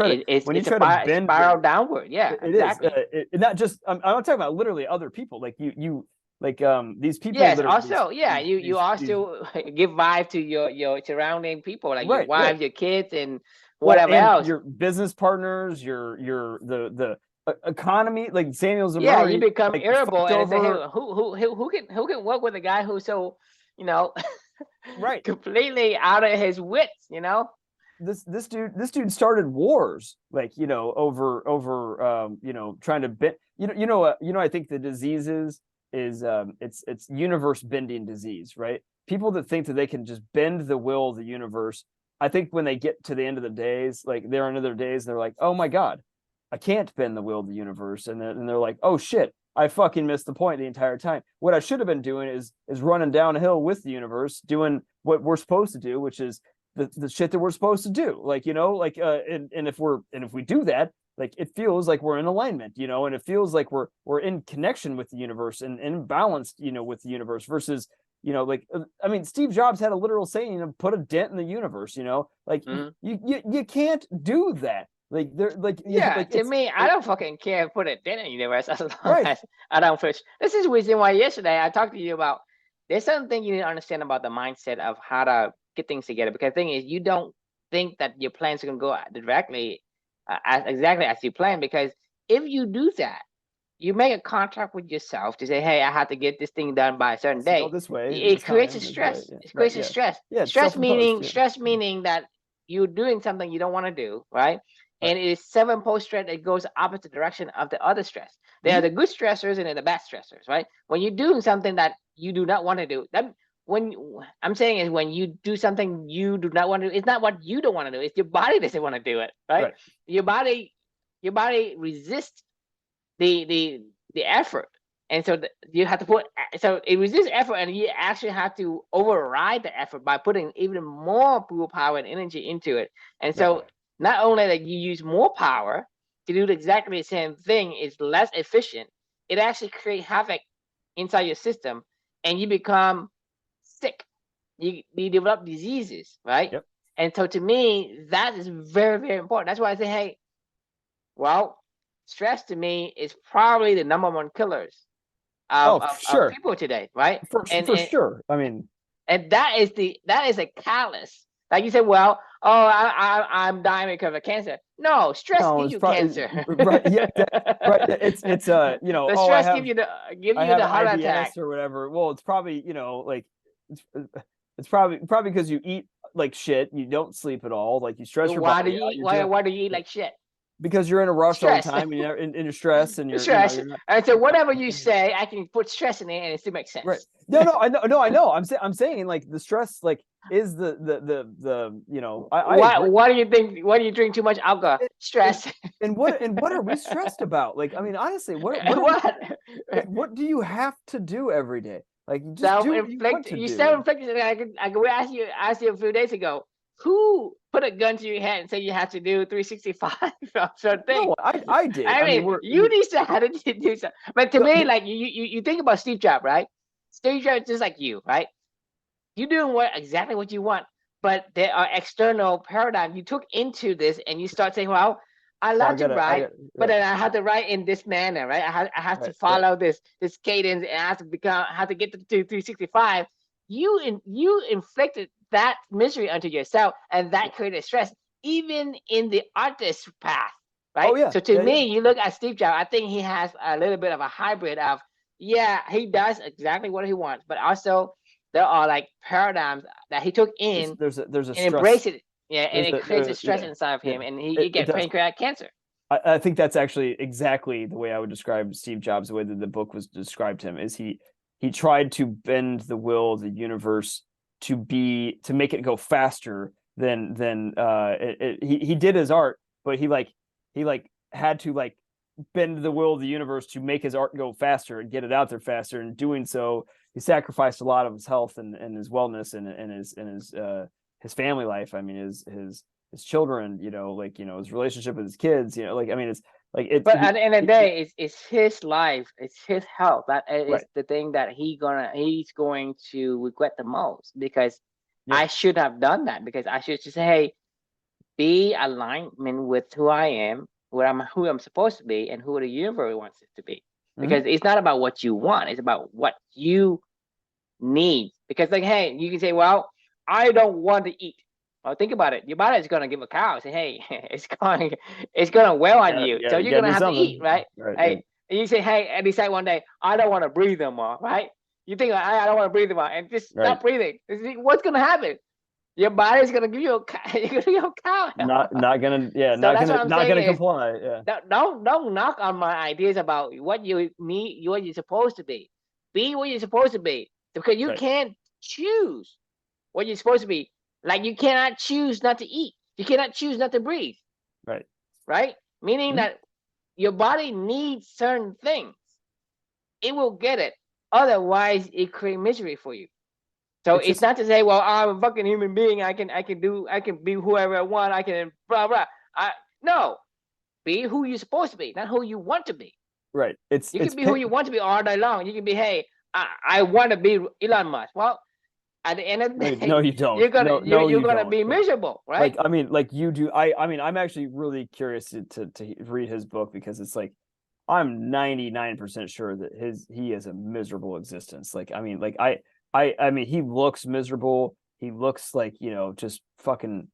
you try to bend spiral downward. Yeah, it exactly. is not just. I'm not talking about literally other people. Like you like these people. Yes, that are also, you these, also give vibe to your surrounding people, like your right, wife, right. your kids, and Well, whatever and else. your business partners, the economy, like Samuel Yeah, you Zamuri, become like irritable, fucked and they say, hey, over. who can work with a guy who's so, Right. completely out of his wits. This dude started wars, like over trying to bend. I think the disease is it's universe bending disease, right? People that think that they can just bend the will of the universe, I think when they get to the end of the days, like they're into their days, they're like, oh my god, I can't bend the will of the universe, and they're like, oh shit, I fucking missed the point the entire time. What I should have been doing is running downhill with the universe, doing what we're supposed to do, which is the shit that we're supposed to do. Like, and if we do that, like it feels like we're in alignment, and it feels like we're in connection with the universe and in balance, with the universe versus, I mean, Steve Jobs had a literal saying, put a dent in the universe, like you can't do that. Like they're like to me, I don't fucking care put a dent in the universe as long right. as I don't push. This is the reason why yesterday I talked to you about, there's something you need to understand about the mindset of how to get things together. Because the thing is, you don't think that your plans are going to go directly exactly as you plan. Because if you do that, you make a contract with yourself to say, hey, I have to get this thing done by a certain day. This way, It creates a stress. Yeah. It creates a stress. Yeah, Stress meaning that you're doing something you don't want to do, right? And it is self-imposed stress that goes opposite direction of the other stress. There are the good stressors and then the bad stressors, right? When you're doing something that you do not want to do, that when I'm saying is when you do something you do not want to do, it's not what you don't want to do, it's your body doesn't want to do it, right? Your body resists the effort, and so you have to put, so it resists effort, and you actually have to override the effort by putting even more willpower and energy into it. And so not only that you use more power to do exactly the same thing is less efficient, it actually creates havoc inside your system, and you become sick. You develop diseases, right? And so to me, that is very, very important. That's why I say, hey, well, stress to me is probably the number one killers of people today, right? For sure. I mean, and that is a callous. Like you said, well, I'm dying because of cancer. No, stress gives you cancer. Right. Yeah. Right. It's the stress gives you the heart IBS attack or whatever. Well, it's probably like it's probably because you eat like shit. You don't sleep at all. Like you stress your body. Why do you eat like shit? Because you're in a rush all the time, and you're in your stress, and you're stress. And so whatever you say, I can put stress in it, and it still makes sense. Right? No, I know. I'm saying like the stress, like is the you know, I agree. What do you think? What do you drink too much alcohol? Stress. And what are we stressed about? Like, I mean, honestly, what do you have to do every day? Like, you just do what you want to You do. self-inflicted. I could ask you a few days ago, who put a gun to your head and said you have to do 365 or something? No, I did. I mean, we're you need to have to do something. But to no, me, like you think about Steve Jobs, right? Steve Jobs is just like you, right? You doing exactly what you want, but there are external paradigms you took into this, and you start saying, "Well, I love to write, but then I have to write in this manner, right? I have to follow this cadence, and I have to have to get to 365." You inflicted that misery onto yourself, and that created stress, even in the artist path, right? Oh yeah. So to me, you look at Steve Jobs, I think he has a little bit of a hybrid of, yeah, he does exactly what he wants, but also there are like paradigms that he took in There's a and stress. embraced it. Yeah, and it creates a stress inside of him, and he gets pancreatic cancer. I think that's actually exactly the way I would describe Steve Jobs. The way that the book was described him is he tried to bend the will of the universe to make it go faster than he did his art, but he had to like bend the will of the universe to make his art go faster and get it out there faster. And doing so, he sacrificed a lot of his health and his wellness and his family life. I mean, his children, you know, like, you know, his relationship with his kids, you know, like, I mean, it's like it. But at the end of the day, it's his life, it's his health that is the thing that he's going to regret the most, because I should have done that, because I should just say, hey, be alignment with who I am, who I'm supposed to be, and who the universe wants it to be. Because it's not about what you want, it's about what you need. Because like, hey, you can say, well, I don't want to eat. Well, think about it. Your body is gonna give a cow. Say, hey, it's gonna wear on you. So you're gonna have to eat, right? Hey, and you say, hey, and decide one day, I don't want to breathe no more, right? You think I don't want to breathe anymore, and just stop breathing. What's gonna happen? Your body's gonna give you a cow. Not gonna comply. Yeah. Don't knock on my ideas about what you need, what you're supposed to be. Be what you're supposed to be, because you can't choose what you're supposed to be. Like, you cannot choose not to eat. You cannot choose not to breathe. Right? Meaning that your body needs certain things. It will get it. Otherwise, it creates misery for you. So it's not to say, well, I'm a fucking human being. I can be whoever I want. I can blah blah. No, be who you're supposed to be, not who you want to be. Right. You can be who you want to be all day long. You can be, hey, I want to be Elon Musk. Well, at the end of the day, no, you don't. You're gonna be miserable, right? Like, I mean, like you do. I mean, I'm actually really curious to read his book, because it's like, I'm 99% sure that he has a miserable existence. Like, I mean, like I mean, he looks miserable. He looks like, you know, just fucking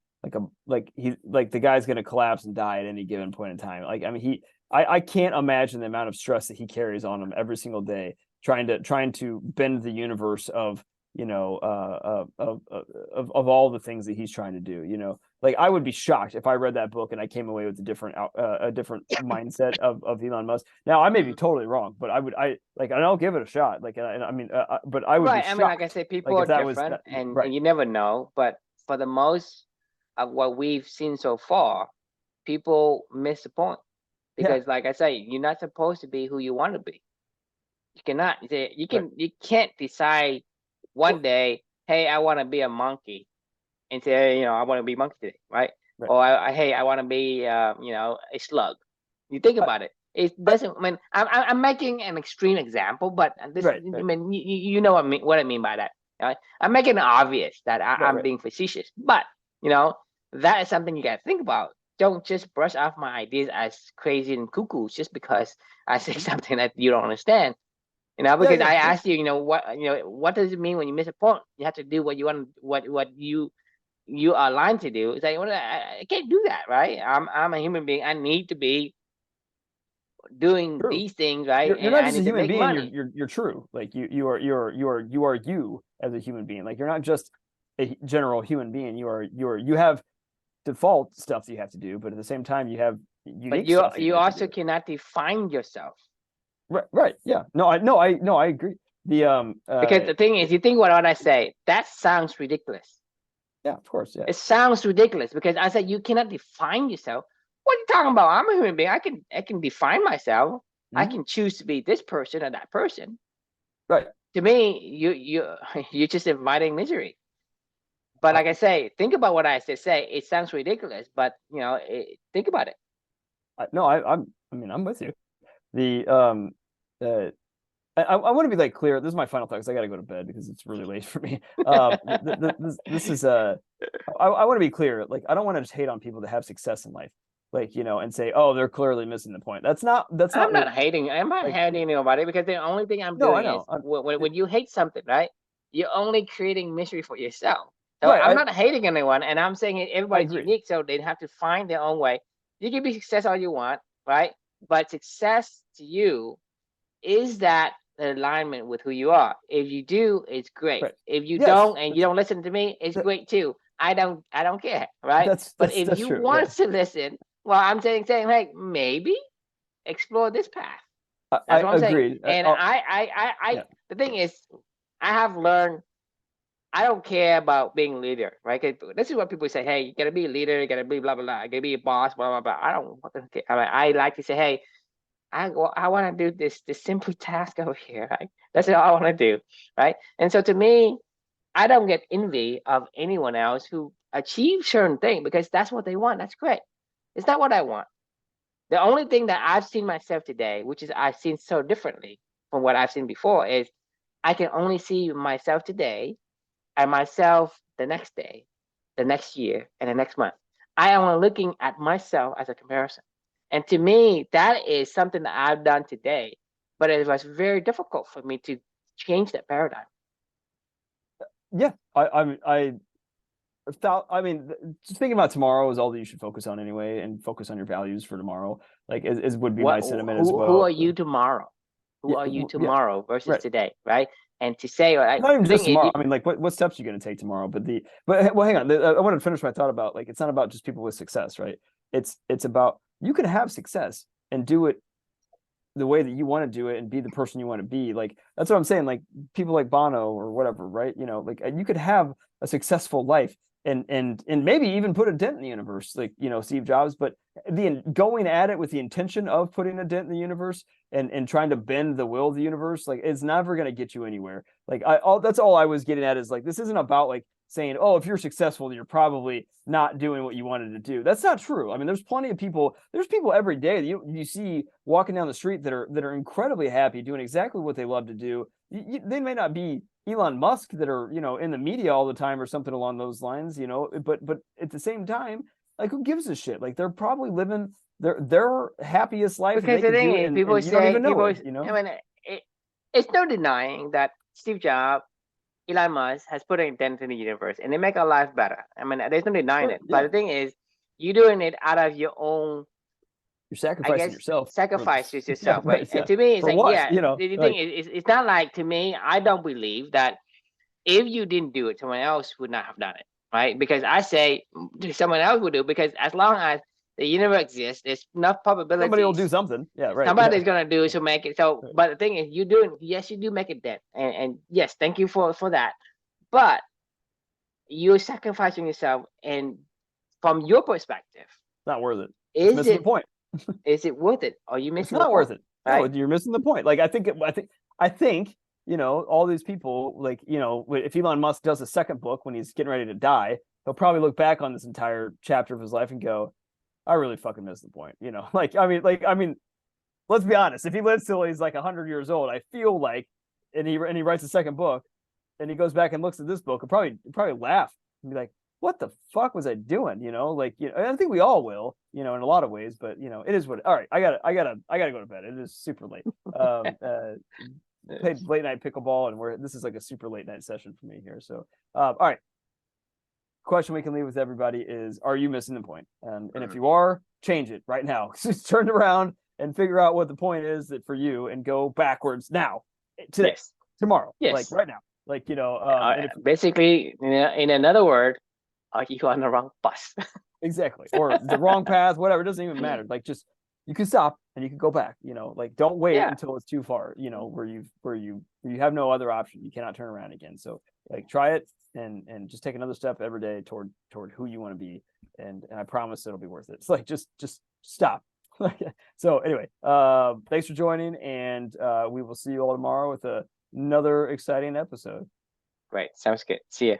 like the guy's gonna collapse and die at any given point in time. Like, I mean, I can't imagine the amount of stress that he carries on him every single day, trying to bend the universe of, you know, of all the things that he's trying to do. You know, like, I would be shocked if I read that book and I came away with a different mindset of Elon Musk. Now, I may be totally wrong, but I'll give it a shot. Like, I mean, but I would be shocked. I mean, like I said, people are different, and you never know. But for the most of what we've seen so far, people miss the point, because, like I say, you're not supposed to be who you want to be. You cannot. You can't decide one day, hey, I want to be a monkey, and say, you know, I want to be a monkey today, right? Or hey, I want to be, you know, a slug. You think about it. It doesn't. I mean, I'm making an extreme example, but this. I mean, you know what I mean by that. Right? I'm making it obvious that I'm being facetious, but you know, that is something you got to think about. Don't just brush off my ideas as crazy and cuckoo just because I say something that you don't understand. You know, because I asked you, what does it mean when you miss a point? You have to do what you want, what you are aligned to do. It's like, well, I can't do that, right? I'm a human being. I need to be doing these things, right? You're not just a human being. You're true. Like, you are you as a human being. Like, you're not just a general human being. You have default stuff that you have to do, but at the same time, you have unique stuff. But you also cannot define yourself. Right. Yeah. No, I agree. Because the thing is, you think what I say, that sounds ridiculous. Yeah, of course. Yeah. It sounds ridiculous because I said you cannot define yourself. What are you talking about? I'm a human being. I can define myself. I Mhm. can choose to be this person or that person. Right. To me, you're just inviting misery. But I, like I say, think about what I said. Say it sounds ridiculous, but think about it. no, I mean, I'm with you. The uh, I want to be like clear. This is my final thought because I got to go to bed because it's really late for me. This is I want to be clear. Like, I don't want to just hate on people that have success in life, like, and say, oh, they're clearly missing the point. That's not I'm what, not hating. I'm not like. hating anybody because the only thing I'm No, I doing is know. when you hate something, right? You're only creating misery for yourself. So Right. I'm not hating anyone, and I'm saying I everybody's agree. unique, so they have to find their own way. You can be success all you want, right? But success to you is that alignment with who you are. If you do, it's great. Right. If you Yes. don't and you don't listen to me, it's great too. I don't care, right? But if That's you true. Yeah. want to listen, well, I'm saying like maybe explore this path. I That's what I'm saying. agreed. And Yeah. the thing is, I have learned I don't care about being a leader, right? This is what people say. Hey, you gotta be a leader. You gotta be blah blah blah. You gotta be a boss. Blah blah blah. I don't fucking care. I like to say, hey, I want to do this simple task over here, right? That's all I want to do, right? And so to me, I don't get envy of anyone else who achieves certain thing because that's what they want. That's great. It's not what I want. The only thing that I've seen myself today, which is I've seen so differently from what I've seen before, is I can only see myself today and myself the next day, the next year, and the next month. I am looking at myself as a comparison. And to me, that is something that I've done today, but it was very difficult for me to change that paradigm. Yeah. I thought, I mean, just thinking about tomorrow is all that you should focus on anyway, and focus on your values for tomorrow. Like, is would be my sentiment as Who well. are you tomorrow? Who Yeah. are you Yeah. tomorrow versus Right. today, right? And to say, like, Not even the just thing is, tomorrow. I mean, like, what steps are you going to take tomorrow? But well, hang on. I want to finish my thought about, like, it's not about just people with success, right? It's about, you can have success and do it the way that you want to do it and be the person you want to be. Like, that's what I'm saying. Like, people like Bono or whatever, right? Like, you could have a successful life and maybe even put a dent in the universe, like, Steve Jobs. But the going at it with the intention of putting a dent in the universe and trying to bend the will of the universe, like, it's never going to get you anywhere. Like, that's all I was getting at, is like, this isn't about like saying, oh, if you're successful, you're probably not doing what you wanted to do. That's not true. I mean, there's plenty of people. There's people every day that you see walking down the street that are incredibly happy doing exactly what they love to do. They may not be Elon Musk that are, in the media all the time or something along those lines, but at the same time, like, who gives a shit? Like, they're probably living their happiest life that because they the could thing do, is, and you don't even know it, I mean, it's no denying that Steve Jobs, Elon Musk has put an dent in the universe and they make our life better. I mean, there's no denying Right, it. But yeah. the thing is, you're doing it out of your own, You're I sacrificing guess, yourself sacrifices yeah, yourself, right? right, And yeah. to me, it's For like, what, yeah, the thing like, is, it's not like, to me, I don't believe that if you didn't do it, someone else would not have done it, right? Because I say someone else would do, because as long as the universe exists, there's enough somebody will probabilities do something. Yeah, right, yeah. somebody's gonna do it to make it. So, Right. but the thing is, you doing, yes, you do make it dent, and yes, thank you for that. But you're sacrificing yourself, and from your perspective, It's not worth it. It's is missing the it point. is it worth it? Or are you It's missing the not point, worth it. No, right? you're missing the point. Like, I think, all these people, like, if Elon Musk does a second book when he's getting ready to die, he'll probably look back on this entire chapter of his life and go, I really fucking missed the point. Like, let's be honest. If he lives till he's like 100 years old, I feel like, and he writes a second book, and he goes back and looks at this book, he'll probably laugh and be like, what the fuck was I doing? Like, I think we all will, in a lot of ways, but it is what. All right, I gotta go to bed. It is super late. Played late night pickleball, and this is like a super late night session for me here. So, all right. Question we can leave with everybody is: are you missing the point? And if you are, change it right now. Just turn around and figure out what the point is that for you, and go backwards now, today, Yes, tomorrow, like yes. right now, like and if Basically, in another word, are you on the wrong bus? exactly, or the wrong path, whatever, it doesn't even matter. Like, just you can stop and you can go back, like don't wait Yeah. until it's too far, where you have no other option. You cannot turn around again. So like try it and just take another step every day toward who you want to be. And I promise it'll be worth it. It's like, just stop. So anyway, thanks for joining, and we will see you all tomorrow with another exciting episode. Right. Sounds good. See ya.